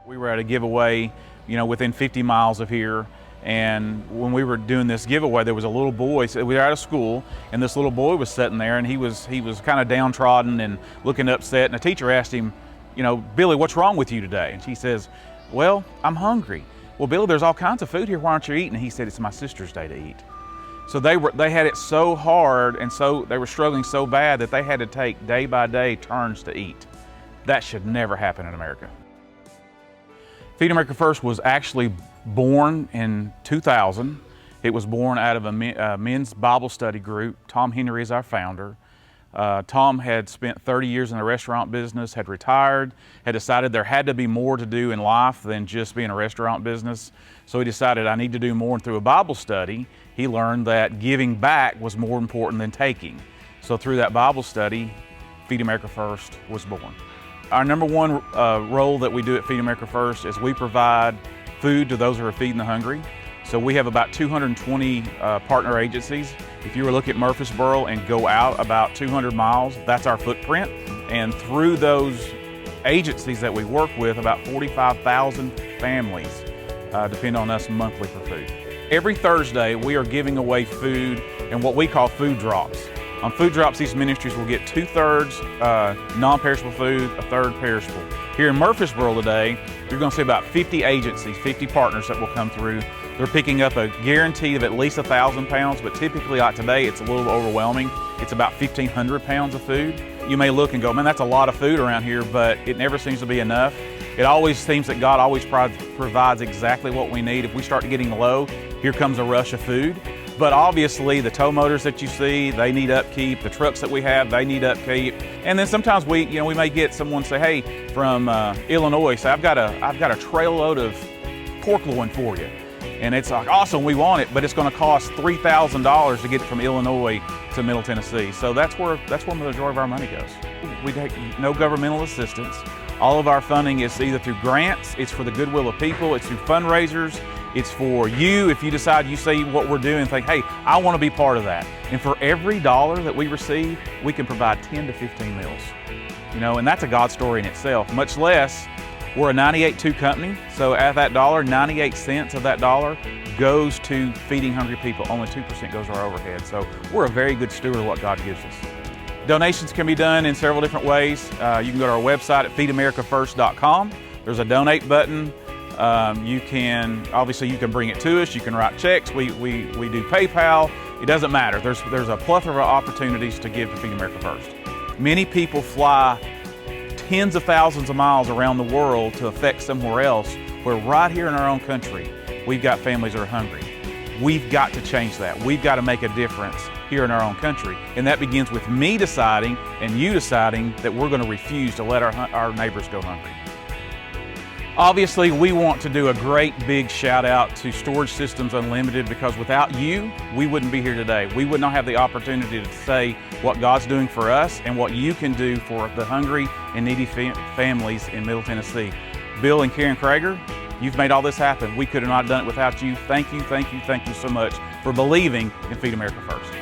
We were at a giveaway, within 50 miles of here. And when we were doing this giveaway, there was a little boy. So we were out of school, and this little boy was sitting there, and he was kind of downtrodden and looking upset. And the teacher asked him, Billy, what's wrong with you today? And he says, well, I'm hungry. Well, Billy, there's all kinds of food here. Why aren't you eating? And he said, it's my sister's day to eat. So they had it so hard, and so they were struggling so bad that they had to take day by day turns to eat. That should never happen in America. Feed America First was actually born in 2000. It was born out of a men's Bible study group. Tom Henry is our founder. Tom had spent 30 years in the restaurant business, had retired, had decided there had to be more to do in life than just be in a restaurant business. So he decided I need to do more, and through a Bible study, he learned that giving back was more important than taking. So through that Bible study, Feed America First was born. Our number one role that we do at Feed America First is we provide food to those who are feeding the hungry. So we have about 220 partner agencies. If you were to look at Murfreesboro and go out about 200 miles, that's our footprint. And through those agencies that we work with, about 45,000 families depend on us monthly for food. Every Thursday, we are giving away food and what we call food drops. On food drops, these ministries will get 2/3 non-perishable food, 1/3 perishable. Here in Murfreesboro today, you're going to see about 50 agencies, 50 partners that will come through. They're picking up a guarantee of at least 1,000 pounds, but typically like today, it's a little overwhelming. It's about 1,500 pounds of food. You may look and go, man, that's a lot of food around here, but it never seems to be enough. It always seems that God always provides exactly what we need. If we start getting low, here comes a rush of food. But obviously the tow motors that you see, they need upkeep. The trucks that we have, they need upkeep. And then sometimes we may get someone say, hey, from Illinois, say, I've got a trail load of pork loin for you. And it's like, awesome, we want it, but it's gonna cost $3,000 to get it from Illinois to Middle Tennessee. So that's where the majority of our money goes. We take no governmental assistance. All of our funding is either through grants, it's for the goodwill of people, it's through fundraisers, it's for you. If you decide, you see what we're doing and think, hey, I want to be part of that. And for every dollar that we receive, we can provide 10 to 15 meals. And that's a God story in itself, much less we're a 98.2 company. So at that dollar, 98 cents of that dollar goes to feeding hungry people. Only 2% goes to our overhead. So we're a very good steward of what God gives us. Donations can be done in several different ways. You can go to our website at feedamericafirst.com. There's a donate button. You can bring it to us. You can write checks. We do PayPal. It doesn't matter. There's a plethora of opportunities to give to Feed America First. Many people fly tens of thousands of miles around the world to affect somewhere else, where right here in our own country, we've got families that are hungry. We've got to change that. We've got to make a difference here in our own country. And that begins with me deciding and you deciding that we're going to refuse to let our neighbors go hungry. Obviously, we want to do a great big shout out to Storage Systems Unlimited, because without you, we wouldn't be here today. We would not have the opportunity to say what God's doing for us and what you can do for the hungry and needy families in Middle Tennessee. Bill and Karen Krager, you've made all this happen. We could have not done it without you. Thank you, thank you, thank you so much for believing in Feed America First.